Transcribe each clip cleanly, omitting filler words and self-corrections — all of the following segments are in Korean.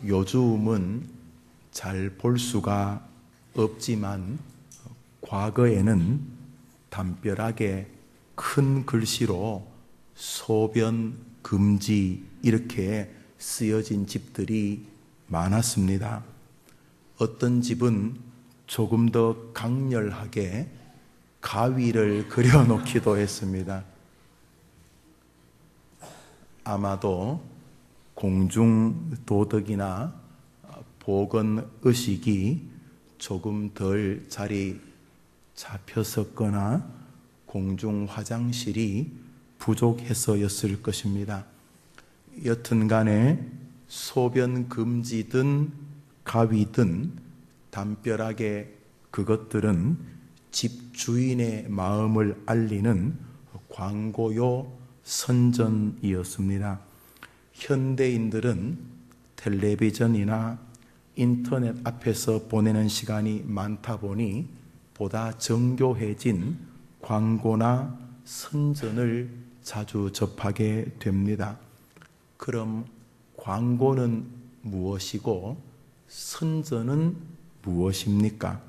요즘은 잘 볼 수가 없지만 과거에는 담벼락에 큰 글씨로 소변 금지 이렇게 쓰여진 집들이 많았습니다. 어떤 집은 조금 더 강렬하게 가위를 그려놓기도 했습니다. 아마도 공중도덕이나 보건의식이 조금 덜 자리 잡혔었거나 공중화장실이 부족해서였을 것입니다. 여튼간에 소변 금지든 가위든 담벼락에 그것들은 집주인의 마음을 알리는 광고요 선전이었습니다. 현대인들은 텔레비전이나 인터넷 앞에서 보내는 시간이 많다 보니 보다 정교해진 광고나 선전을 자주 접하게 됩니다. 그럼 광고는 무엇이고 선전은 무엇입니까?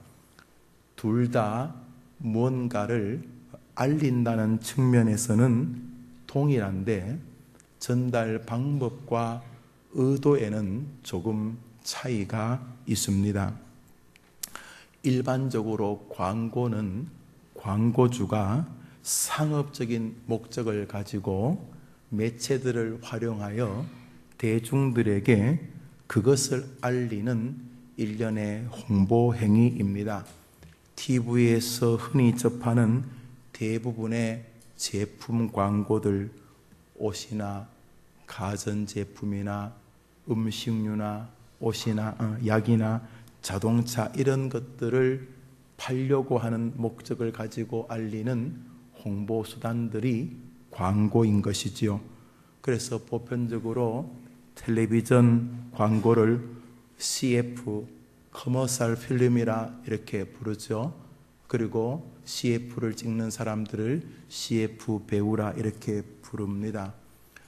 둘 다 무언가를 알린다는 측면에서는 동일한데 전달 방법과 의도에는 조금 차이가 있습니다. 일반적으로 광고는 광고주가 상업적인 목적을 가지고 매체들을 활용하여 대중들에게 그것을 알리는 일련의 홍보 행위입니다. TV에서 흔히 접하는 대부분의 제품 광고들, 옷이나 가전제품이나 음식료나 옷이나 약이나 자동차 이런 것들을 팔려고 하는 목적을 가지고 알리는 홍보 수단들이 광고인 것이지요. 그래서 보편적으로 텔레비전 광고를 CF, 커머셜 필름이라 이렇게 부르죠. 그리고 CF를 찍는 사람들을 CF 배우라 이렇게 부릅니다.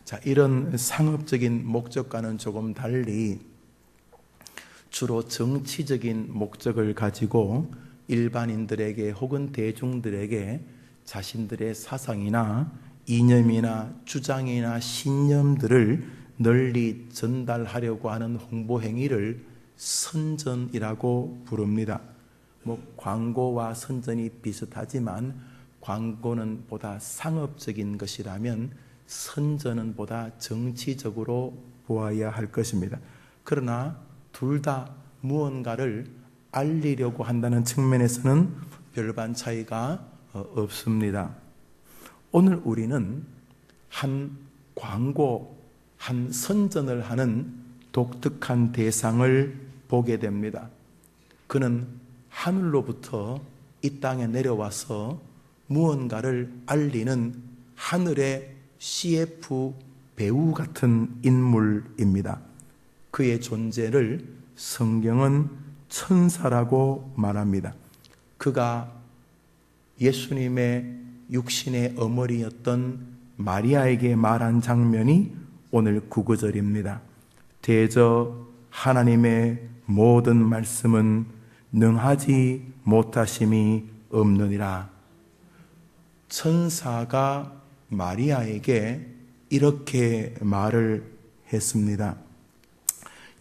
자, 이런 상업적인 목적과는 조금 달리 주로 정치적인 목적을 가지고 일반인들에게 혹은 대중들에게 자신들의 사상이나 이념이나 주장이나 신념들을 널리 전달하려고 하는 홍보 행위를 선전이라고 부릅니다. 광고와 선전이 비슷하지만 광고는 보다 상업적인 것이라면 선전은 보다 정치적으로 보아야 할 것입니다. 그러나 둘 다 무언가를 알리려고 한다는 측면에서는 별반 차이가 없습니다. 오늘 우리는 한 광고, 한 선전을 하는 독특한 대상을 보게 됩니다. 그는 하늘로부터 이 땅에 내려와서 무언가를 알리는 하늘의 CF 배우 같은 인물입니다. 그의 존재를 성경은 천사라고 말합니다. 그가 예수님의 육신의 어머니였던 마리아에게 말한 장면이 오늘 9절입니다. 대저 하나님의 모든 말씀은 능하지 못하심이 없느니라. 천사가 마리아에게 이렇게 말을 했습니다.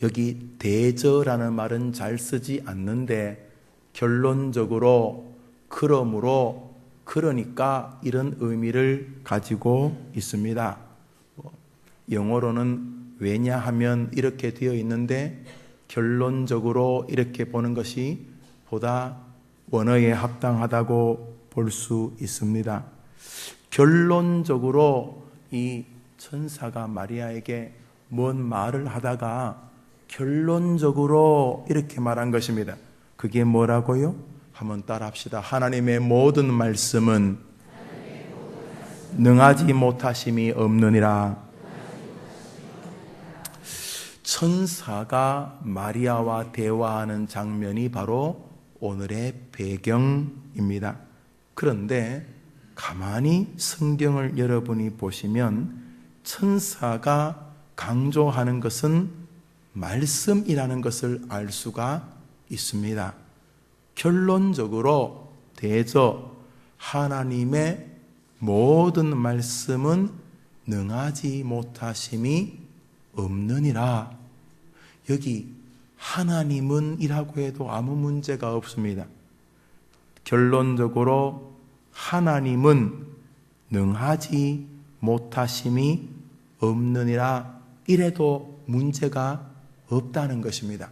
여기 대저라는 말은 잘 쓰지 않는데 결론적으로 그러므로 그러니까 이런 의미를 가지고 있습니다. 영어로는 왜냐하면 이렇게 되어 있는데 결론적으로 이렇게 보는 것이 보다 원어에 합당하다고 볼 수 있습니다. 결론적으로 이 천사가 마리아에게 뭔 말을 하다가 결론적으로 이렇게 말한 것입니다. 그게 뭐라고요? 한번 따라합시다. 하나님의 모든 말씀은 능하지 못하심이 없느니라. 천사가 마리아와 대화하는 장면이 바로 오늘의 배경입니다. 그런데 가만히 성경을 여러분이 보시면 천사가 강조하는 것은 말씀이라는 것을 알 수가 있습니다. 결론적으로 대저 하나님의 모든 말씀은 능하지 못하심이 없느니라. 여기 하나님은 이라고 해도 아무 문제가 없습니다. 결론적으로 하나님은 능하지 못하심이 없느니라 이래도 문제가 없다는 것입니다.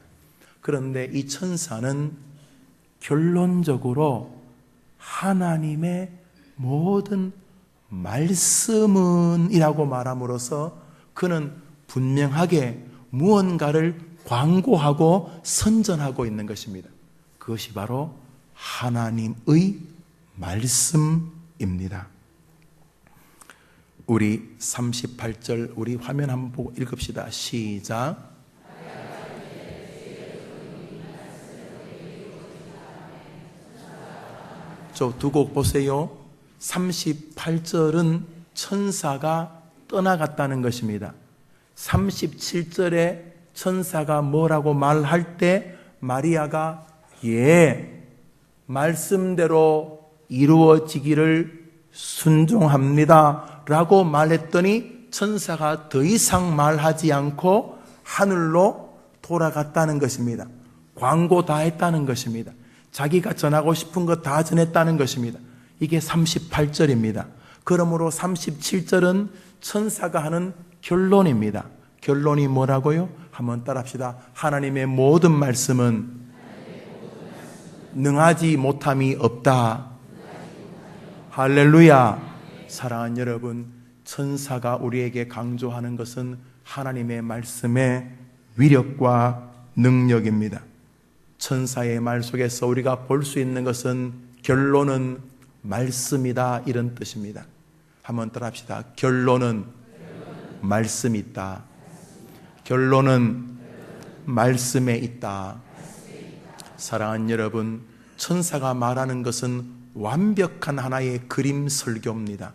그런데 이 천사는 결론적으로 하나님의 모든 말씀은 이라고 말함으로써 그는 분명하게 무언가를 광고하고 선전하고 있는 것입니다. 그것이 바로 하나님의 말씀입니다. 우리 38절 우리 화면 한번 보고 읽읍시다. 시작. 저 두고 보세요. 38절은 천사가 떠나갔다는 것입니다. 37절에 천사가 뭐라고 말할 때 마리아가 예, 말씀대로 이루어지기를 순종합니다 라고 말했더니 천사가 더 이상 말하지 않고 하늘로 돌아갔다는 것입니다. 광고 다 했다는 것입니다. 자기가 전하고 싶은 거 다 전했다는 것입니다. 이게 38절입니다. 그러므로 37절은 천사가 하는 결론입니다. 결론이 뭐라고요? 한번 따라합시다. 하나님의 모든 말씀은 능하지 못함이 없다. 할렐루야. 사랑하는 여러분, 천사가 우리에게 강조하는 것은 하나님의 말씀의 위력과 능력입니다. 천사의 말 속에서 우리가 볼 수 있는 것은 결론은 말씀이다 이런 뜻입니다. 한번 따라합시다. 결론은 말씀이 있다. 결론은 말씀에 있다. 사랑하는 여러분, 천사가 말하는 것은 완벽한 하나의 그림 설교입니다.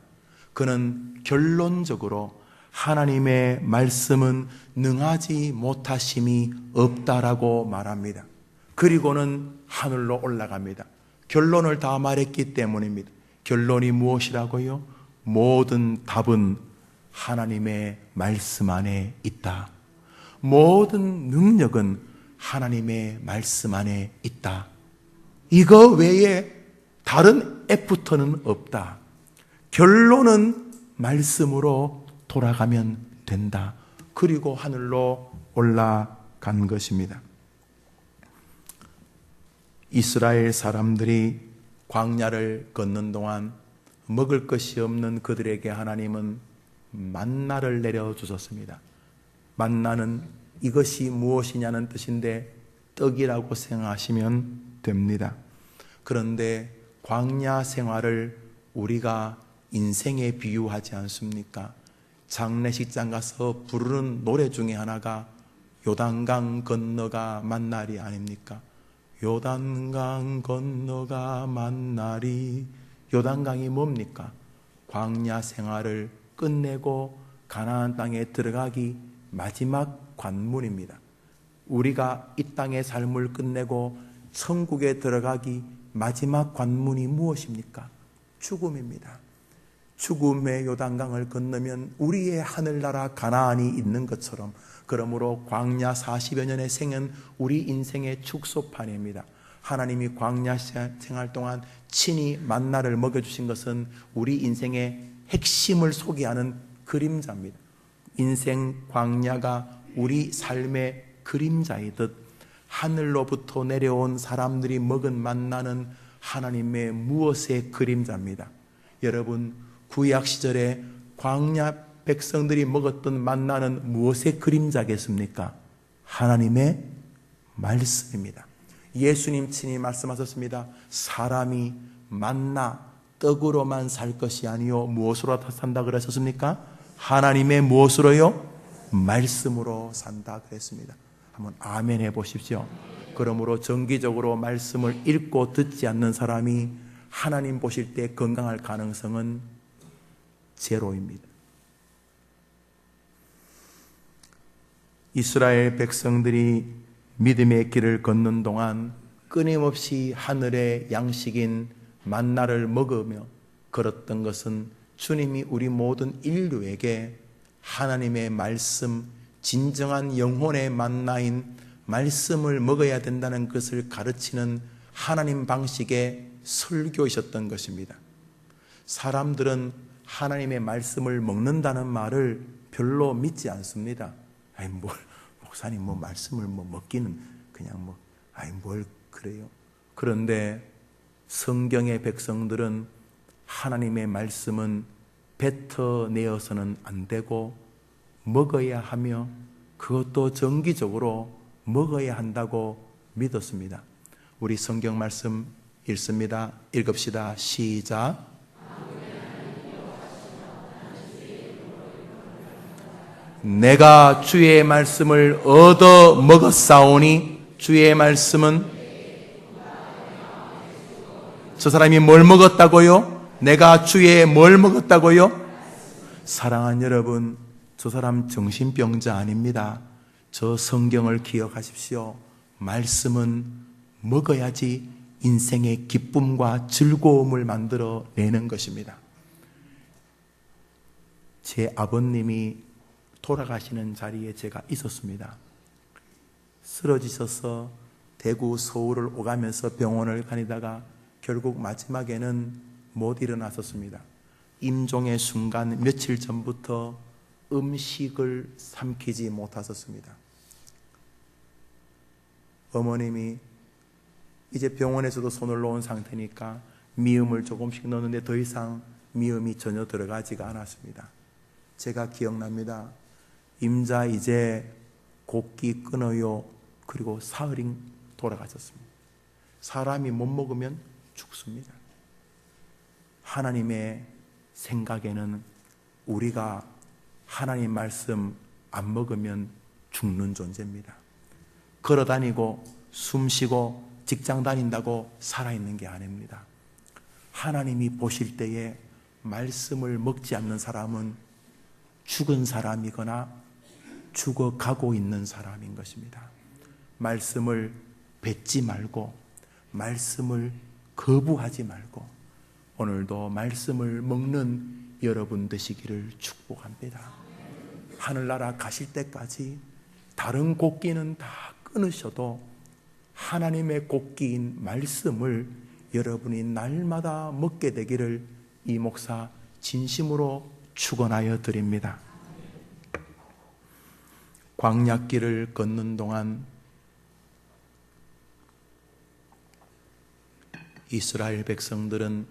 그는 결론적으로 하나님의 말씀은 능하지 못하심이 없다라고 말합니다. 그리고는 하늘로 올라갑니다. 결론을 다 말했기 때문입니다. 결론이 무엇이라고요? 모든 답은 하나님의 말씀 안에 있다. 모든 능력은 하나님의 말씀 안에 있다. 이거 외에 다른 애프터는 없다. 결론은 말씀으로 돌아가면 된다. 그리고 하늘로 올라간 것입니다. 이스라엘 사람들이 광야를 걷는 동안 먹을 것이 없는 그들에게 하나님은 만나를 내려주셨습니다. 만나는 이것이 무엇이냐는 뜻인데 떡이라고 생각하시면 됩니다. 그런데 광야 생활을 우리가 인생에 비유하지 않습니까? 장례식장 가서 부르는 노래 중에 하나가 요단강 건너가 만날이 아닙니까? 요단강 건너가 만날이. 요단강이 뭡니까? 광야 생활을 끝내고 가나안 땅에 들어가기 마지막 관문입니다. 우리가 이 땅의 삶을 끝내고 천국에 들어가기 마지막 관문이 무엇입니까? 죽음입니다. 죽음의 요단강을 건너면 우리의 하늘나라 가나안이 있는 것처럼, 그러므로 광야 40여 년의 생은 우리 인생의 축소판입니다. 하나님이 광야 생활 동안 친히 만나를 먹여주신 것은 우리 인생의 핵심을 소개하는 그림자입니다. 인생 광야가 우리 삶의 그림자이듯 하늘로부터 내려온 사람들이 먹은 만나는 하나님의 무엇의 그림자입니다. 여러분, 구약 시절에 광야 백성들이 먹었던 만나는 무엇의 그림자겠습니까? 하나님의 말씀입니다. 예수님 친히 말씀하셨습니다. 사람이 만나 떡으로만 살 것이 아니요 무엇으로 산다 그러셨습니까? 하나님의 무엇으로요? 말씀으로 산다 그랬습니다. 한번 아멘 해보십시오. 그러므로 정기적으로 말씀을 읽고 듣지 않는 사람이 하나님 보실 때 건강할 가능성은 제로입니다. 이스라엘 백성들이 믿음의 길을 걷는 동안 끊임없이 하늘의 양식인 만나를 먹으며 걸었던 것은 주님이 우리 모든 인류에게 하나님의 말씀, 진정한 영혼의 만나인 말씀을 먹어야 된다는 것을 가르치는 하나님 방식의 설교이셨던 것입니다. 사람들은 하나님의 말씀을 먹는다는 말을 별로 믿지 않습니다. 아이, 목사님 말씀을 먹기는 그냥 뭘 그래요. 그런데 성경의 백성들은 하나님의 말씀은 뱉어내어서는 안 되고 먹어야 하며 그것도 정기적으로 먹어야 한다고 믿었습니다. 우리 성경 말씀 읽습니다. 읽읍시다. 시작. 내가 주의 말씀을 얻어 먹었사오니, 주의 말씀은, 저 사람이 뭘 먹었다고요? 내가 주의 뭘 먹었다고요? 사랑하는 여러분, 저 사람 정신병자 아닙니다. 저 성경을 기억하십시오. 말씀은 먹어야지 인생의 기쁨과 즐거움을 만들어 내는 것입니다. 제 아버님이 돌아가시는 자리에 제가 있었습니다. 쓰러지셔서 대구, 서울을 오가면서 병원을 다니다가 결국 마지막에는 못 일어나셨습니다. 임종의 순간 며칠 전부터 음식을 삼키지 못하셨습니다. 어머님이 이제 병원에서도 손을 놓은 상태니까 미음을 조금씩 넣었는데 더 이상 미음이 전혀 들어가지가 않았습니다. 제가 기억납니다. 임자 이제 곡기 끊어요. 그리고 사흘이 돌아가셨습니다. 사람이 못 먹으면 죽습니다. 하나님의 생각에는 우리가 하나님 말씀 안 먹으면 죽는 존재입니다. 걸어다니고 숨쉬고 직장 다닌다고 살아있는 게 아닙니다. 하나님이 보실 때에 말씀을 먹지 않는 사람은 죽은 사람이거나 죽어가고 있는 사람인 것입니다. 말씀을 뱉지 말고 말씀을 거부하지 말고 오늘도 말씀을 먹는 여러분 되시기를 축복합니다. 하늘나라 가실 때까지 다른 곡기는 다 끊으셔도 하나님의 곡기인 말씀을 여러분이 날마다 먹게 되기를 이 목사 진심으로 축원하여 드립니다. 광야길을 걷는 동안 이스라엘 백성들은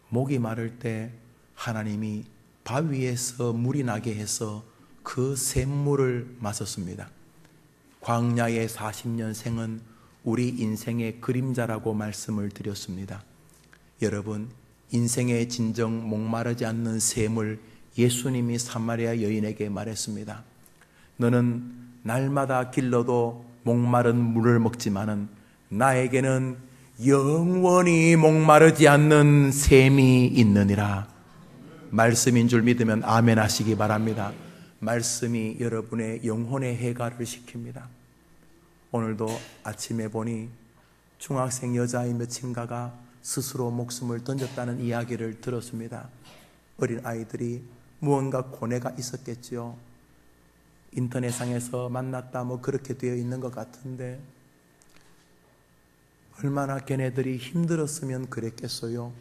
목이 마를 때 하나님이 바위에서 물이 나게 해서 그 샘물을 마셨습니다. 광야의 40년 생은 우리 인생의 그림자라고 말씀을 드렸습니다. 여러분, 인생의 진정 목마르지 않는 샘을 예수님이 사마리아 여인에게 말했습니다. 너는 날마다 길러도 목마른 물을 먹지만은 나에게는 영원히 목마르지 않는 샘이 있느니라. 말씀인 줄 믿으면 아멘 하시기 바랍니다. 말씀이 여러분의 영혼의 해가를 시킵니다. 오늘도 아침에 보니 중학생 여자의 몇인가가 스스로 목숨을 던졌다는 이야기를 들었습니다. 어린 아이들이 무언가 고뇌가 있었겠죠. 인터넷상에서 만났다 그렇게 되어 있는 것 같은데 얼마나 걔네들이 힘들었으면 그랬겠어요.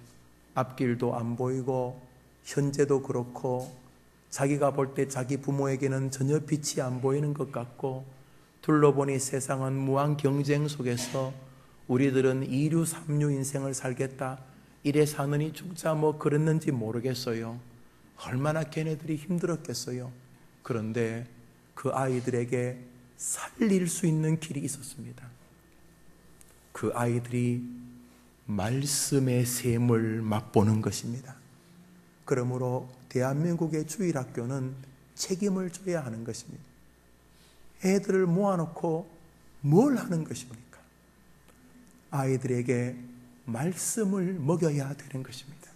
앞길도 안 보이고 현재도 그렇고 자기가 볼 때 자기 부모에게는 전혀 빛이 안 보이는 것 같고 둘러보니 세상은 무한 경쟁 속에서 우리들은 2류, 3류 인생을 살겠다. 이래 사느니 죽자 그랬는지 모르겠어요. 얼마나 걔네들이 힘들었겠어요. 그런데 그 아이들에게 살릴 수 있는 길이 있었습니다. 그 아이들이 말씀의 샘을 맛보는 것입니다. 그러므로 대한민국의 주일학교는 책임을 져야 하는 것입니다. 애들을 모아놓고 뭘 하는 것입니까? 아이들에게 말씀을 먹여야 되는 것입니다.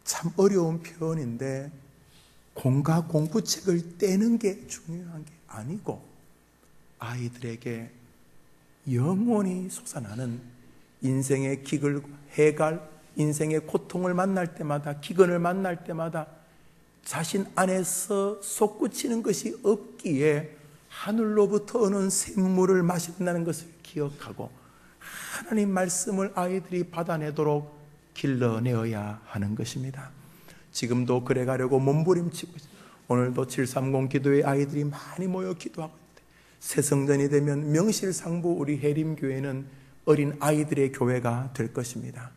참 어려운 표현인데 공과 공부책을 떼는 게 중요한 게 아니고 아이들에게 영원히 솟아나는 인생의 기글, 해갈, 인생의 고통을 만날 때마다, 기근을 만날 때마다 자신 안에서 솟구치는 것이 없기에 하늘로부터 오는 샘물을 마신다는 것을 기억하고 하나님 말씀을 아이들이 받아내도록 길러내어야 하는 것입니다. 지금도 그래가려고 몸부림치고 있습니다. 오늘도 730 기도회 아이들이 많이 모여 기도하고 있는데 새성전이 되면 명실상부 우리 해림교회는 어린 아이들의 교회가 될 것입니다.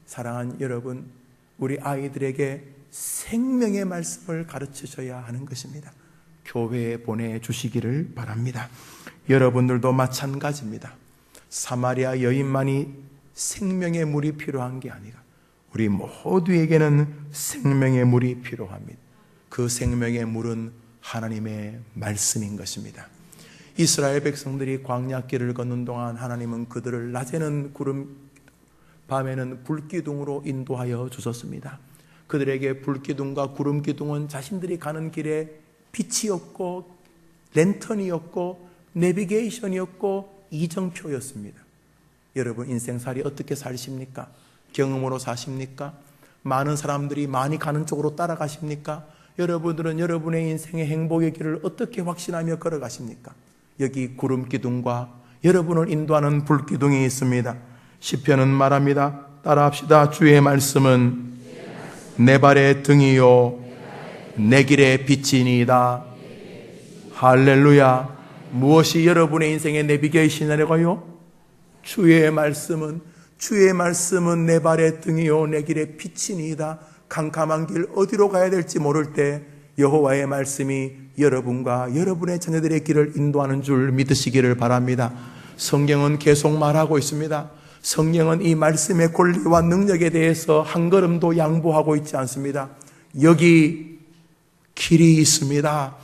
사랑하는 여러분, 우리 아이들에게 생명의 말씀을 가르치셔야 하는 것입니다. 교회에 보내주시기를 바랍니다. 여러분들도 마찬가지입니다. 사마리아 여인만이 생명의 물이 필요한 게 아니라 우리 모두에게는 생명의 물이 필요합니다. 그 생명의 물은 하나님의 말씀인 것입니다. 이스라엘 백성들이 광야길을 걷는 동안 하나님은 그들을 낮에는 구름, 밤에는 불기둥으로 인도하여 주셨습니다. 그들에게 불기둥과 구름기둥은 자신들이 가는 길에 빛이었고 랜턴이었고 내비게이션이었고 이정표였습니다. 여러분 인생살이 어떻게 사십니까? 경험으로 사십니까? 많은 사람들이 많이 가는 쪽으로 따라가십니까? 여러분들은 여러분의 인생의 행복의 길을 어떻게 확신하며 걸어가십니까? 여기 구름기둥과 여러분을 인도하는 불기둥이 있습니다. 시편은 말합니다. 따라합시다. 주의 말씀은 내 발의 등이요 내 길의 빛이니이다. 할렐루야. 무엇이 여러분의 인생의 내비게이션이라고요? 주의 말씀은 내 발의 등이요 내 길의 빛이니이다. 캄캄한 길 어디로 가야 될지 모를 때 여호와의 말씀이 여러분과 여러분의 자녀들의 길을 인도하는 줄 믿으시기를 바랍니다. 성경은 계속 말하고 있습니다. 성경은 이 말씀의 권리와 능력에 대해서 한 걸음도 양보하고 있지 않습니다. 여기 길이 있습니다.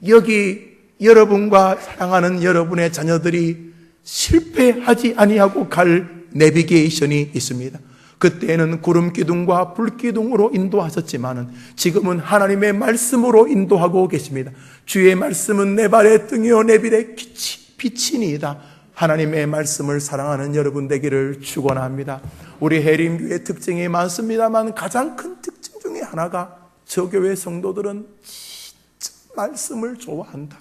여기 여러분과 사랑하는 여러분의 자녀들이 실패하지 아니하고 갈 내비게이션이 있습니다. 그때는 구름기둥과 불기둥으로 인도하셨지만은 지금은 하나님의 말씀으로 인도하고 계십니다. 주의 말씀은 내 발의 등이요 내 길의 빛이니이다. 하나님의 말씀을 사랑하는 여러분 되기를 축원합니다. 우리 해림교회 특징이 많습니다만 가장 큰 특징 중에 하나가 저 교회 성도들은 진짜 말씀을 좋아한다.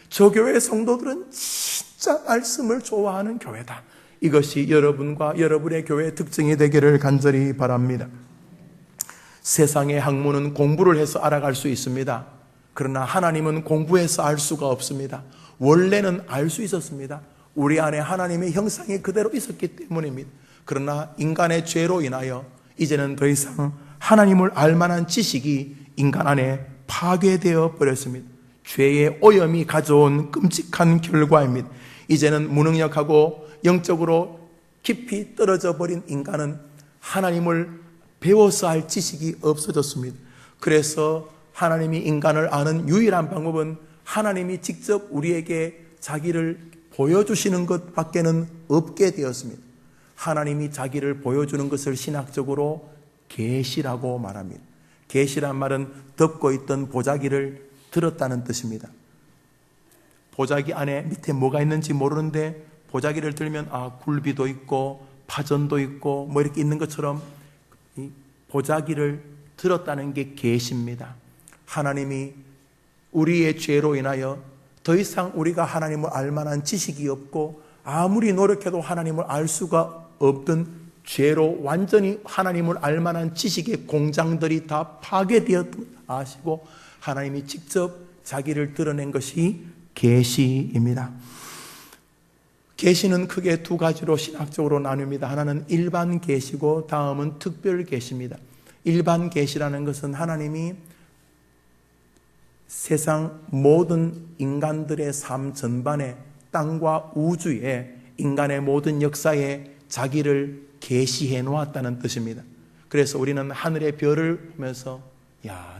저 교회 성도들은 진짜 말씀을 좋아하는 교회다. 이것이 여러분과 여러분의 교회의 특징이 되기를 간절히 바랍니다. 세상의 학문은 공부를 해서 알아갈 수 있습니다. 그러나 하나님은 공부해서 알 수가 없습니다. 원래는 알 수 있었습니다. 우리 안에 하나님의 형상이 그대로 있었기 때문입니다. 그러나 인간의 죄로 인하여 이제는 더 이상 하나님을 알 만한 지식이 인간 안에 파괴되어 버렸습니다. 죄의 오염이 가져온 끔찍한 결과입니다. 이제는 무능력하고 영적으로 깊이 떨어져 버린 인간은 하나님을 배워서 할 지식이 없어졌습니다. 그래서 하나님이 인간을 아는 유일한 방법은 하나님이 직접 우리에게 자기를 보여주시는 것밖에는 없게 되었습니다. 하나님이 자기를 보여주는 것을 신학적으로 계시라고 말합니다. 계시란 말은 덮고 있던 보자기를 들었다는 뜻입니다. 보자기 안에 밑에 뭐가 있는지 모르는데 보자기를 들면 굴비도 있고 파전도 있고 뭐 이렇게 있는 것처럼 이 보자기를 들었다는 게 계시입니다. 하나님이 우리의 죄로 인하여 더 이상 우리가 하나님을 알 만한 지식이 없고 아무리 노력해도 하나님을 알 수가 없던 죄로 완전히 하나님을 알 만한 지식의 공장들이 다 파괴되었던 아시고 하나님이 직접 자기를 드러낸 것이 계시입니다. 계시는 크게 두 가지로 신학적으로 나뉩니다. 하나는 일반 계시고 다음은 특별 계시입니다. 일반 계시라는 것은 하나님이 세상 모든 인간들의 삶 전반에 땅과 우주에 인간의 모든 역사에 자기를 계시해 놓았다는 뜻입니다. 그래서 우리는 하늘의 별을 보면서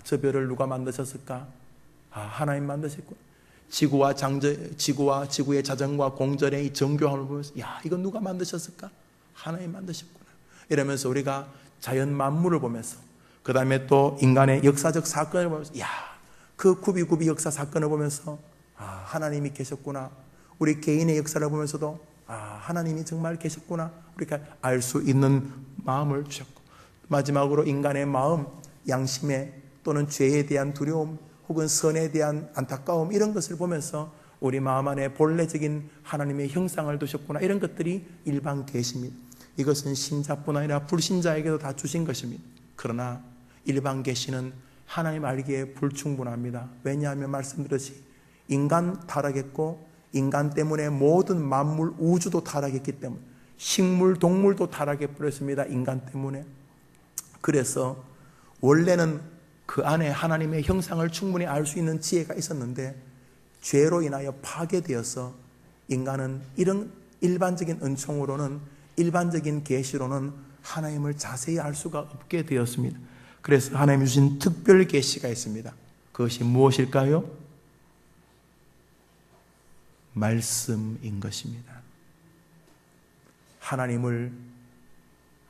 저 별을 누가 만드셨을까? 하나님 만드셨구나. 지구와 지구의 자전과 공전의 이 정교함을 보면서 이건 누가 만드셨을까? 하나님 만드셨구나. 이러면서 우리가 자연 만물을 보면서 그 다음에 또 인간의 역사적 사건을 보면서 그 구비구비 역사 사건을 보면서 하나님이 계셨구나. 우리 개인의 역사를 보면서도 하나님이 정말 계셨구나. 우리가 알 수 있는 마음을 주셨고, 마지막으로 인간의 마음, 양심에 또는 죄에 대한 두려움 혹은 선에 대한 안타까움, 이런 것을 보면서 우리 마음 안에 본래적인 하나님의 형상을 두셨구나. 이런 것들이 일반 계시입니다. 이것은 신자뿐 아니라 불신자에게도 다 주신 것입니다. 그러나 일반 계시는 하나님 알기에 불충분합니다. 왜냐하면 말씀드렸듯이 인간 타락했고, 인간 때문에 모든 만물, 우주도 타락했기 때문에, 식물, 동물도 타락해버렸습니다. 인간 때문에. 그래서 원래는 그 안에 하나님의 형상을 충분히 알 수 있는 지혜가 있었는데, 죄로 인하여 파괴되어서 인간은 이런 일반적인 은총으로는, 일반적인 계시로는 하나님을 자세히 알 수가 없게 되었습니다. 그래서 하나님이 주신 특별 계시가 있습니다. 그것이 무엇일까요? 말씀인 것입니다. 하나님을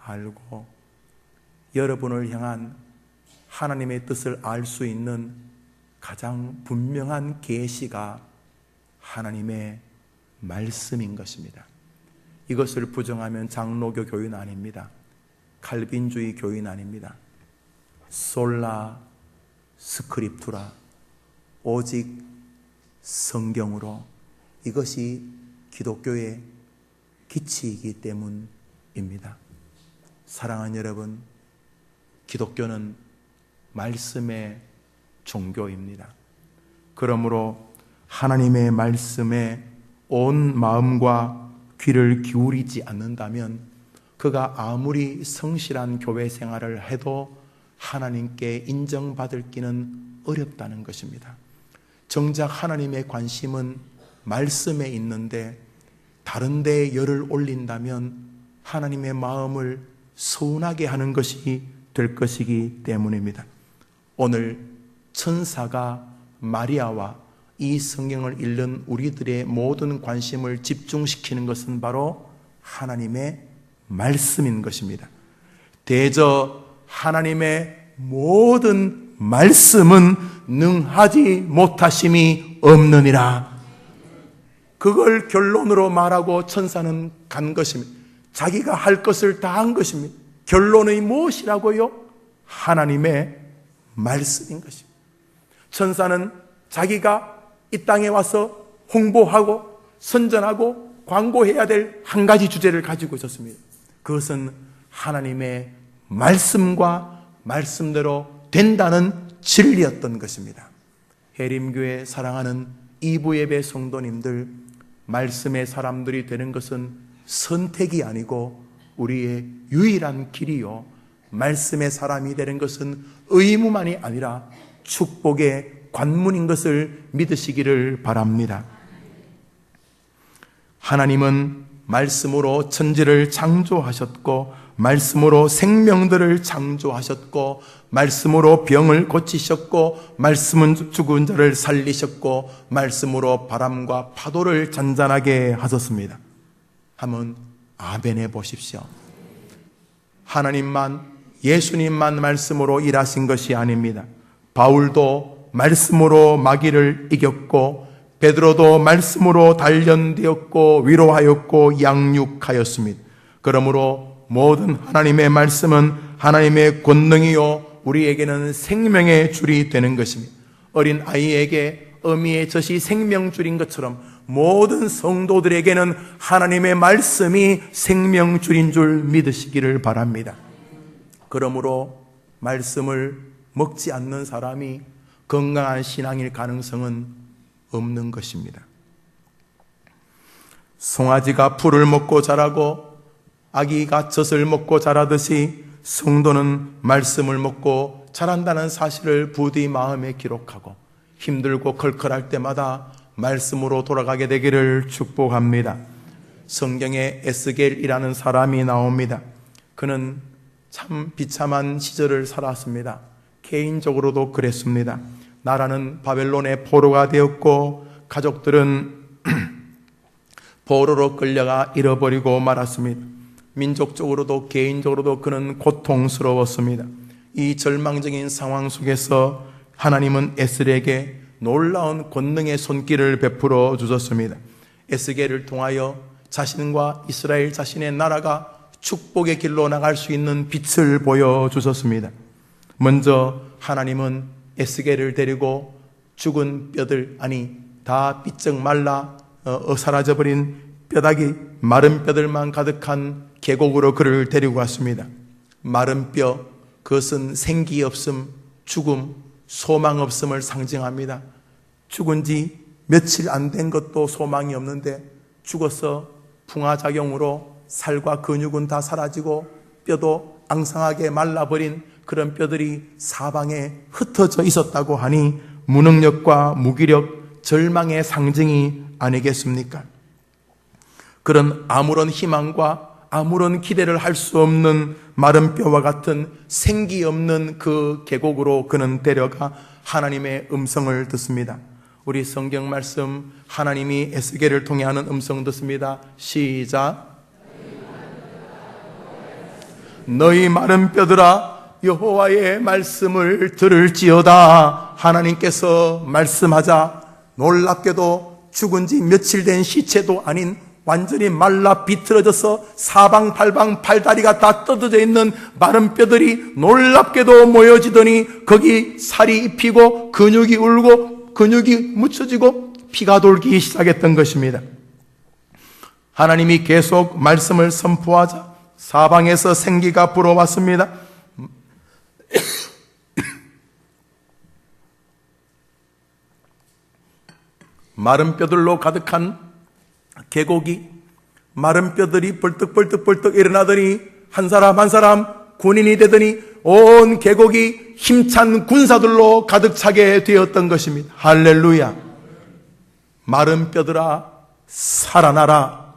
알고 여러분을 향한 하나님의 뜻을 알 수 있는 가장 분명한 계시가 하나님의 말씀인 것입니다. 이것을 부정하면 장로교 교인 아닙니다. 칼빈주의 교인 아닙니다. 솔라 스크립투라, 오직 성경으로, 이것이 기독교의 기치이기 때문입니다. 사랑하는 여러분, 기독교는 말씀의 종교입니다. 그러므로 하나님의 말씀에 온 마음과 귀를 기울이지 않는다면 그가 아무리 성실한 교회 생활을 해도 하나님께 인정받을 기는 어렵다는 것입니다. 정작 하나님의 관심은 말씀에 있는데 다른 데에 열을 올린다면 하나님의 마음을 서운하게 하는 것이 될 것이기 때문입니다. 오늘 천사가 마리아와 이 성경을 읽는 우리들의 모든 관심을 집중시키는 것은 바로 하나님의 말씀인 것입니다. 대저 하나님의 모든 말씀은 능하지 못하심이 없느니라. 그걸 결론으로 말하고 천사는 간 것입니다. 자기가 할 것을 다 한 것입니다. 결론이 무엇이라고요? 하나님의 말씀인 것입니다. 천사는 자기가 이 땅에 와서 홍보하고 선전하고 광고해야 될 한 가지 주제를 가지고 있었습니다. 그것은 하나님의 말씀과 말씀대로 된다는 진리였던 것입니다. 해림교회 사랑하는 이부예배 성도님들, 말씀의 사람들이 되는 것은 선택이 아니고 우리의 유일한 길이요, 말씀의 사람이 되는 것은 의무만이 아니라 축복의 관문인 것을 믿으시기를 바랍니다. 하나님은 말씀으로 천지를 창조하셨고, 말씀으로 생명들을 창조하셨고, 말씀으로 병을 고치셨고, 말씀은 죽은 자를 살리셨고, 말씀으로 바람과 파도를 잔잔하게 하셨습니다. 한번 아멘 해보십시오. 하나님만, 예수님만 말씀으로 일하신 것이 아닙니다. 바울도 말씀으로 마귀를 이겼고, 베드로도 말씀으로 단련되었고 위로하였고 양육하였습니다. 그러므로 모든 하나님의 말씀은 하나님의 권능이요 우리에게는 생명의 줄이 되는 것입니다. 어린 아이에게 어미의 젖이 생명줄인 것처럼 모든 성도들에게는 하나님의 말씀이 생명줄인 줄 믿으시기를 바랍니다. 그러므로 말씀을 먹지 않는 사람이 건강한 신앙일 가능성은 없는 것입니다. 송아지가 풀을 먹고 자라고 아기가 젖을 먹고 자라듯이 성도는 말씀을 먹고 자란다는 사실을 부디 마음에 기록하고 힘들고 컬컬할 때마다 말씀으로 돌아가게 되기를 축복합니다. 성경에 에스겔이라는 사람이 나옵니다. 그는 참 비참한 시절을 살았습니다. 개인적으로도 그랬습니다. 나라는 바벨론의 포로가 되었고 가족들은 포로로 끌려가 잃어버리고 말았습니다. 민족적으로도 개인적으로도 그는 고통스러웠습니다. 이 절망적인 상황 속에서 하나님은 에스겔에게 놀라운 권능의 손길을 베풀어 주셨습니다. 에스겔을 통하여 자신과 이스라엘 자신의 나라가 축복의 길로 나갈 수 있는 빛을 보여주셨습니다. 먼저 하나님은 에스겔을 데리고 죽은 뼈들, 다 삐쩍 말라 사라져버린 뼈다귀, 마른 뼈들만 가득한 계곡으로 그를 데리고 갔습니다. 마른 뼈, 그것은 생기 없음, 죽음, 소망 없음을 상징합니다. 죽은 지 며칠 안 된 것도 소망이 없는데 죽어서 풍화작용으로 살과 근육은 다 사라지고 뼈도 앙상하게 말라버린 그런 뼈들이 사방에 흩어져 있었다고 하니 무능력과 무기력, 절망의 상징이 아니겠습니까? 그런 아무런 희망과 아무런 기대를 할 수 없는 마른 뼈와 같은 생기 없는 그 계곡으로 그는 데려가 하나님의 음성을 듣습니다. 우리 성경 말씀, 하나님이 에스겔을 통해 하는 음성 듣습니다. 시작. 너희 마른 뼈들아, 여호와의 말씀을 들을지어다. 하나님께서 말씀하자 놀랍게도 죽은 지 며칠 된 시체도 아닌 완전히 말라 비틀어져서 사방 팔방 팔다리가 다 뜯어져 있는 마른 뼈들이 놀랍게도 모여지더니 거기 살이 입히고 근육이 울고 근육이 묻혀지고 피가 돌기 시작했던 것입니다. 하나님이 계속 말씀을 선포하자 사방에서 생기가 불어왔습니다. 마른 뼈들로 가득한 계곡이 마른 뼈들이 벌떡벌떡 일어나더니 한 사람 한 사람 군인이 되더니 온 계곡이 힘찬 군사들로 가득 차게 되었던 것입니다. 할렐루야. 마른 뼈들아 살아나라.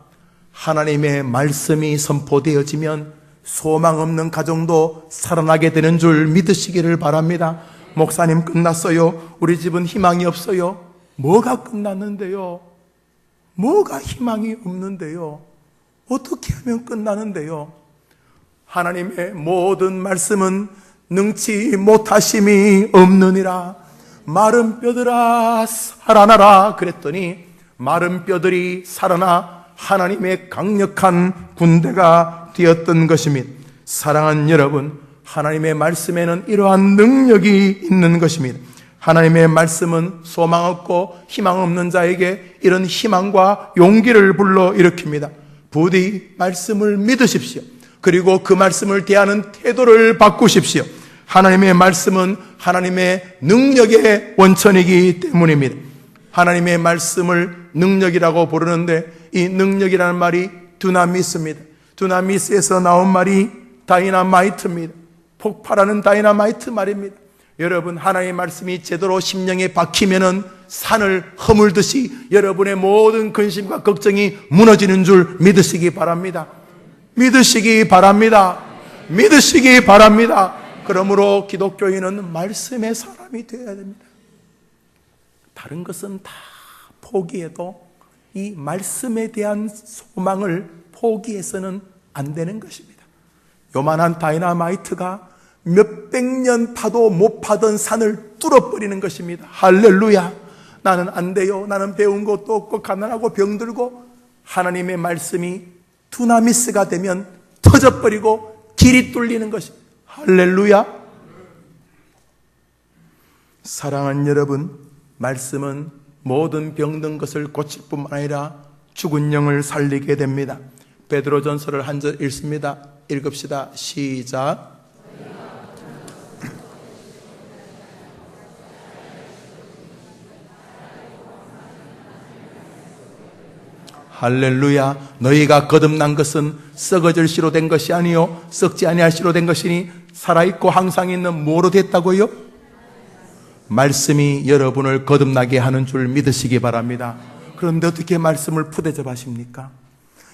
하나님의 말씀이 선포되어지면 소망 없는 가정도 살아나게 되는 줄 믿으시기를 바랍니다. 목사님 끝났어요. 우리 집은 희망이 없어요. 뭐가 끝났는데요? 뭐가 희망이 없는데요? 어떻게 하면 끝나는데요? 하나님의 모든 말씀은 능치 못하심이 없느니라. 마른 뼈들아 살아나라 그랬더니 마른 뼈들이 살아나 하나님의 강력한 군대가 되었던 것입니다. 사랑하는 여러분, 하나님의 말씀에는 이러한 능력이 있는 것입니다. 하나님의 말씀은 소망 없고 희망 없는 자에게 이런 희망과 용기를 불러일으킵니다. 부디 말씀을 믿으십시오. 그리고 그 말씀을 대하는 태도를 바꾸십시오. 하나님의 말씀은 하나님의 능력의 원천이기 때문입니다. 하나님의 말씀을 능력이라고 부르는데 이 능력이라는 말이 두나미스입니다. 두나미스에서 나온 말이 다이나마이트입니다. 폭발하는 다이나마이트 말입니다. 여러분, 하나님의 말씀이 제대로 심령에 박히면은 산을 허물듯이 여러분의 모든 근심과 걱정이 무너지는 줄 믿으시기 바랍니다. 믿으시기 바랍니다. 믿으시기 바랍니다. 그러므로 기독교인은 말씀의 사람이 되어야 됩니다. 다른 것은 다 포기해도 이 말씀에 대한 소망을 포기해서는 안 되는 것입니다. 요만한 다이나마이트가 몇백 년 파도 못 파던 산을 뚫어버리는 것입니다. 할렐루야. 나는 안 돼요. 나는 배운 것도 없고 가난하고 병들고. 하나님의 말씀이 두나미스가 되면 터져버리고 길이 뚫리는 것입니다. 할렐루야. 사랑하는 여러분, 말씀은 모든 병든 것을 고칠 뿐만 아니라 죽은 영을 살리게 됩니다. 베드로전서를 한 절 읽습니다. 읽읍시다. 시작. 할렐루야. 너희가 거듭난 것은 썩어질 씨로 된 것이 아니요 썩지 아니할 씨로 된 것이니 살아있고 항상 있는 뭐로 됐다고요? 말씀이 여러분을 거듭나게 하는 줄 믿으시기 바랍니다. 그런데 어떻게 말씀을 푸대접 하십니까?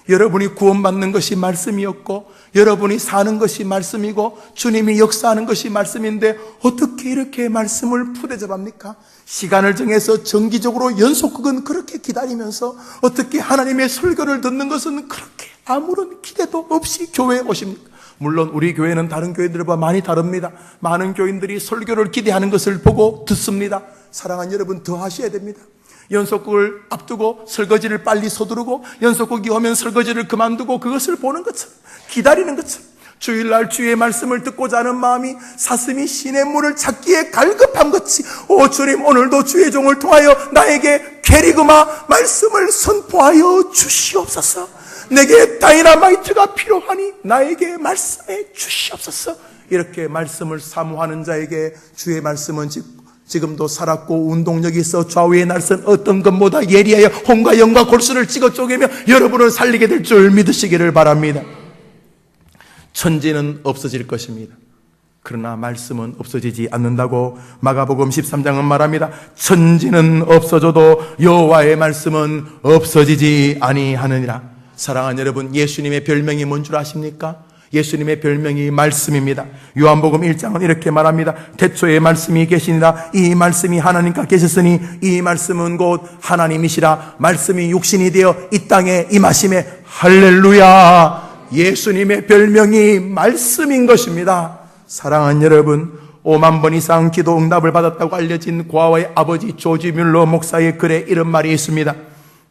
여러분이 구원받는 것이 말씀이었고 여러분이 사는 것이 말씀이고 주님이 역사하는 것이 말씀인데 어떻게 이렇게 말씀을 푸대접합니까? 시간을 정해서 정기적으로 연속극은 그렇게 기다리면서 어떻게 하나님의 설교를 듣는 것은 그렇게 아무런 기대도 없이 교회에 오십니까? 물론 우리 교회는 다른 교회들과 많이 다릅니다. 많은 교인들이 설교를 기대하는 것을 보고 듣습니다. 사랑하는 여러분, 더 하셔야 됩니다. 연속극을 앞두고 설거지를 빨리 서두르고 연속극이 오면 설거지를 그만두고 그것을 보는 것처럼, 기다리는 것처럼, 주일날 주의 말씀을 듣고자 하는 마음이 사슴이 신의 물을 찾기에 갈급한 것이, 오 주님, 오늘도 주의 종을 통하여 나에게 게리그마 말씀을 선포하여 주시옵소서. 내게 다이너마이트가 필요하니 나에게 말씀해 주시옵소서. 이렇게 말씀을 사모하는 자에게 주의 말씀은 지금도 살았고 운동력이 있어 좌우의 날선 어떤 것보다 예리하여 홍과 영과 골수를 찍어 쪼개며 여러분을 살리게 될 줄 믿으시기를 바랍니다. 천지는 없어질 것입니다. 그러나 말씀은 없어지지 않는다고 마가복음 13장은 말합니다. 천지는 없어져도 여호와의 말씀은 없어지지 아니하느니라. 사랑하는 여러분, 예수님의 별명이 뭔 줄 아십니까? 예수님의 별명이 말씀입니다. 요한복음 1장은 이렇게 말합니다. 태초에 말씀이 계시니라. 이 말씀이 하나님과 계셨으니 이 말씀은 곧 하나님이시라. 말씀이 육신이 되어 이 땅에 임하심에 할렐루야. 예수님의 별명이 말씀인 것입니다. 사랑하는 여러분, 5만 번 이상 기도 응답을 받았다고 알려진 고아와의 아버지 조지 뮬러 목사의 글에 이런 말이 있습니다.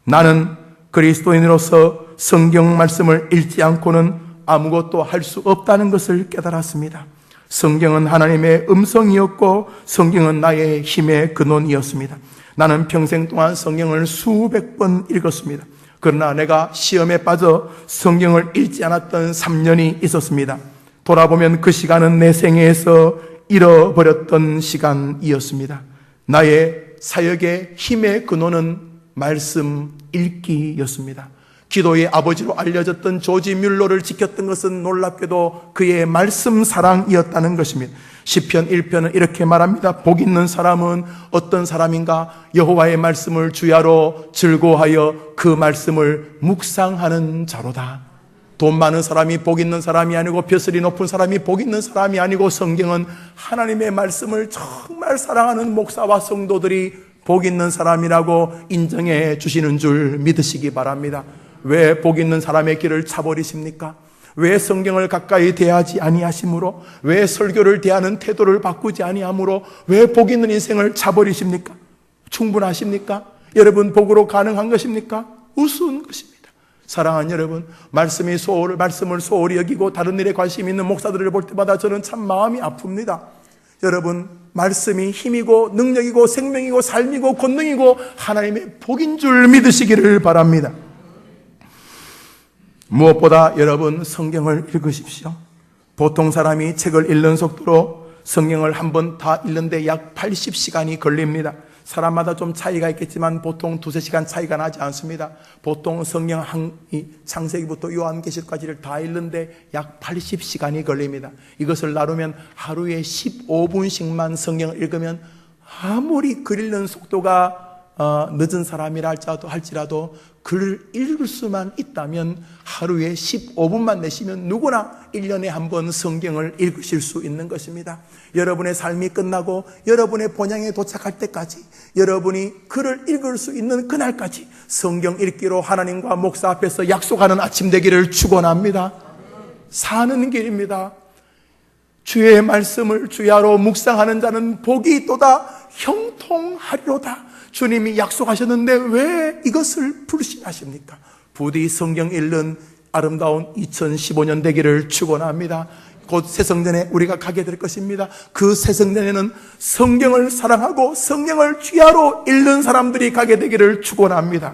나는 그리스도인으로서 성경 말씀을 읽지 않고는 아무것도 할 수 없다는 것을 깨달았습니다. 성경은 하나님의 음성이었고 성경은 나의 힘의 근원이었습니다. 나는 평생 동안 성경을 수백 번 읽었습니다. 그러나 내가 시험에 빠져 성경을 읽지 않았던 3년이 있었습니다. 돌아보면 그 시간은 내 생애에서 잃어버렸던 시간이었습니다. 나의 사역의 힘의 근원은 말씀 읽기였습니다. 기도의 아버지로 알려졌던 조지 뮬러를 지켰던 것은 놀랍게도 그의 말씀 사랑이었다는 것입니다. 시편 1편은 이렇게 말합니다. 복 있는 사람은 어떤 사람인가? 여호와의 말씀을 주야로 즐거워하여 그 말씀을 묵상하는 자로다. 돈 많은 사람이 복 있는 사람이 아니고 벼슬이 높은 사람이 복 있는 사람이 아니고 성경은 하나님의 말씀을 정말 사랑하는 목사와 성도들이 복 있는 사람이라고 인정해 주시는 줄 믿으시기 바랍니다. 왜 복 있는 사람의 길을 차버리십니까? 왜 성경을 가까이 대하지 아니하심으로, 왜 설교를 대하는 태도를 바꾸지 아니함으로, 왜 복 있는 인생을 차버리십니까? 충분하십니까? 여러분, 복으로 가능한 것입니까? 우스운 것입니다. 사랑하는 여러분, 말씀을 소홀히 여기고 다른 일에 관심 있는 목사들을 볼 때마다 저는 참 마음이 아픕니다. 여러분, 말씀이 힘이고 능력이고 생명이고 삶이고 권능이고 하나님의 복인 줄 믿으시기를 바랍니다. 무엇보다 여러분, 성경을 읽으십시오. 보통 사람이 책을 읽는 속도로 성경을 한 번 다 읽는데 약 80시간이 걸립니다. 사람마다 좀 차이가 있겠지만 보통 2-3시간 차이가 나지 않습니다. 보통 성경 창세기부터 요한계시록까지를 다 읽는데 약 80시간이 걸립니다. 이것을 나누면 하루에 15분씩만 성경을 읽으면 아무리 글 읽는 속도가 늦은 사람이라 할지라도 글을 읽을 수만 있다면 하루에 15분만 내시면 누구나 1년에 한 번 성경을 읽으실 수 있는 것입니다. 여러분의 삶이 끝나고 여러분의 본향에 도착할 때까지, 여러분이 글을 읽을 수 있는 그날까지 성경 읽기로 하나님과 목사 앞에서 약속하는 아침 되기를 축원합니다. 사는 길입니다. 주의 말씀을 주야로 묵상하는 자는 복이 있도다, 형통하리로다. 주님이 약속하셨는데 왜 이것을 불신하십니까? 부디 성경 읽는 아름다운 2015년 되기를 축원합니다. 곧 새성전에 우리가 가게 될 것입니다. 그 새성전에는 성경을 사랑하고 성경을 주야로 읽는 사람들이 가게 되기를 축원합니다.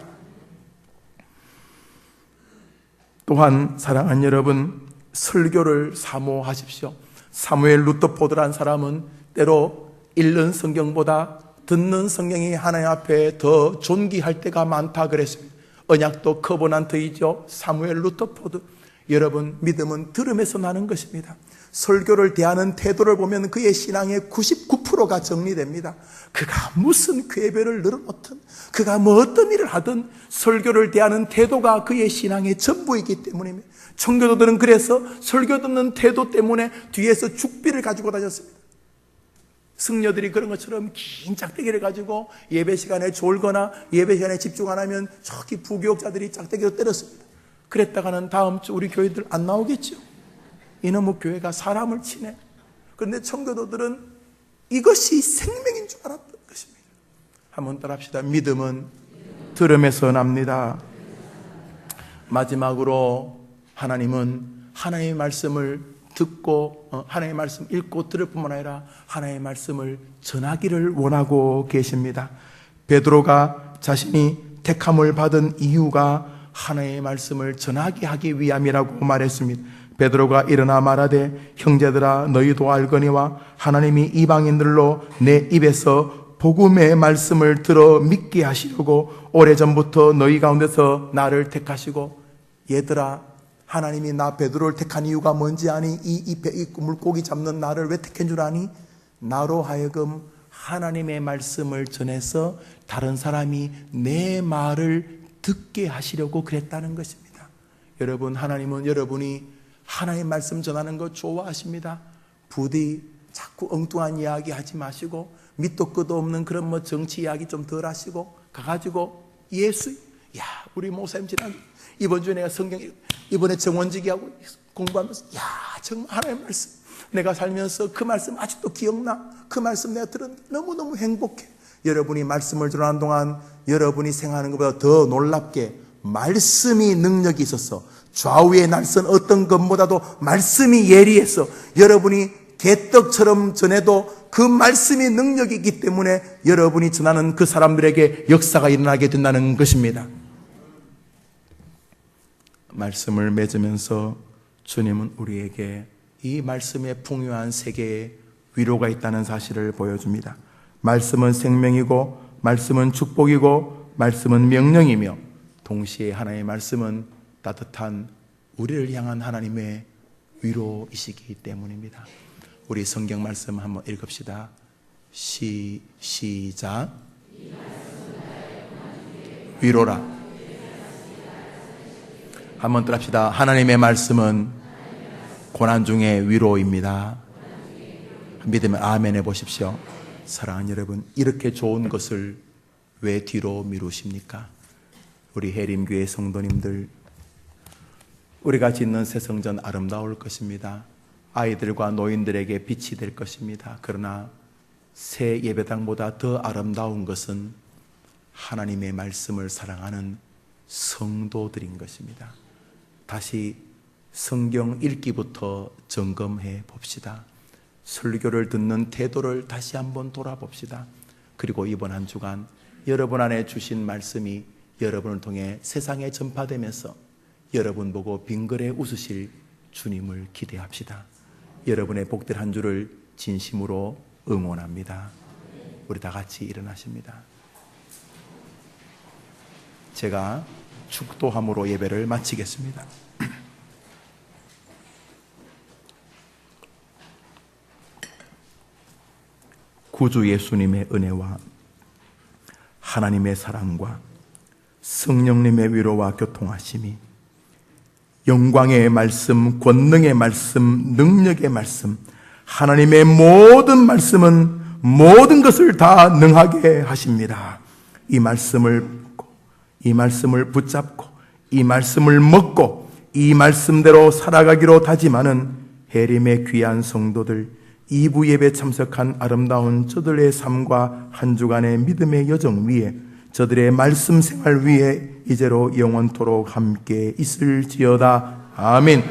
또한 사랑하는 여러분, 설교를 사모하십시오. 사무엘 루터포드란 사람은 때로 읽는 성경보다 듣는 성경이 하나님 앞에 더 존귀할 때가 많다 그랬습니다. 언약도 커버넌트이죠. 사무엘 루터포드. 여러분, 믿음은 들음에서 나는 것입니다. 설교를 대하는 태도를 보면 그의 신앙의 99%가 정리됩니다. 그가 무슨 궤배를 늘어놓든, 그가 뭐 어떤 일을 하든 설교를 대하는 태도가 그의 신앙의 전부이기 때문입니다. 청교도들은 그래서 설교 듣는 태도 때문에 뒤에서 죽비를 가지고 다녔습니다. 승려들이 그런 것처럼 긴 짝대기를 가지고 예배 시간에 졸거나 예배 시간에 집중 안 하면 저기 부교육자들이 짝대기로 때렸습니다. 그랬다가는 다음 주 우리 교회들 안 나오겠죠. 이놈의 교회가 사람을 치네. 그런데 청교도들은 이것이 생명인 줄 알았던 것입니다. 한번 따라합시다. 믿음은 들음에서 납니다. 마지막으로 하나님은 하나님의 말씀을 듣고 하나님의 말씀 읽고 들을 뿐만 아니라 하나님의 말씀을 전하기를 원하고 계십니다. 베드로가 자신이 택함을 받은 이유가 하나님의 말씀을 전하게 하기 위함이라고 말했습니다. 베드로가 일어나 말하되 형제들아 너희도 알거니와 하나님이 이방인들로 내 입에서 복음의 말씀을 들어 믿게 하시려고 오래전부터 너희 가운데서 나를 택하시고, 얘들아 하나님이 나 베드로를 택한 이유가 뭔지 아니? 이 물고기 잡는 나를 왜 택한 줄 아니? 나로 하여금 하나님의 말씀을 전해서 다른 사람이 내 말을 듣게 하시려고 그랬다는 것입니다. 여러분, 하나님은 여러분이 하나님의 말씀 전하는 거 좋아하십니다. 부디 자꾸 엉뚱한 이야기 하지 마시고 밑도 끝도 없는 그런 정치 이야기 좀 덜 하시고 가가지고 우리 목사님 이번 주에 내가 성경 이번에 정원지기 하고 공부하면서 정말 하나님의 말씀 내가 살면서 그 말씀 아직도 기억나. 그 말씀 내가 들은 너무너무 행복해. 여러분이 말씀을 전하는 동안 여러분이 생각하는 것보다 더 놀랍게 말씀이 능력이 있어서 좌우의 날선 어떤 것보다도 말씀이 예리해서 여러분이 개떡처럼 전해도 그 말씀이 능력이 있기 때문에 여러분이 전하는 그 사람들에게 역사가 일어나게 된다는 것입니다. 말씀을 맺으면서 주님은 우리에게 이 말씀의 풍요한 세계에 위로가 있다는 사실을 보여줍니다. 말씀은 생명이고 말씀은 축복이고 말씀은 명령이며 동시에 하나님의 말씀은 따뜻한 우리를 향한 하나님의 위로이시기 때문입니다. 우리 성경 말씀 한번 읽읍시다. 시작. 위로라. 한번 또 합시다. 하나님의 말씀은 고난 중에 위로입니다. 믿으면 아멘 해보십시오. 사랑하는 여러분, 이렇게 좋은 것을 왜 뒤로 미루십니까? 우리 해림교회 성도님들, 우리가 짓는 새 성전 아름다울 것입니다. 아이들과 노인들에게 빛이 될 것입니다. 그러나 새 예배당보다 더 아름다운 것은 하나님의 말씀을 사랑하는 성도들인 것입니다. 다시 성경 읽기부터 점검해 봅시다. 설교를 듣는 태도를 다시 한번 돌아봅시다. 그리고 이번 한 주간 여러분 안에 주신 말씀이 여러분을 통해 세상에 전파되면서 여러분 보고 빙그레 웃으실 주님을 기대합시다. 여러분의 복된 한 주를 진심으로 응원합니다. 우리 다 같이 일어나십니다. 제가 축도함으로 예배를 마치겠습니다. 구주 예수님의 은혜와 하나님의 사랑과 성령님의 위로와 교통하심이 영광의 말씀, 권능의 말씀, 능력의 말씀, 하나님의 모든 말씀은 모든 것을 다 능하게 하십니다. 이 말씀을 붙잡고 이 말씀을 먹고 이 말씀대로 살아가기로 다짐하는 해림의 귀한 성도들, 2부 예배 참석한 아름다운 저들의 삶과 한 주간의 믿음의 여정 위에, 저들의 말씀 생활 위에 이제로 영원토록 함께 있을지어다. 아멘.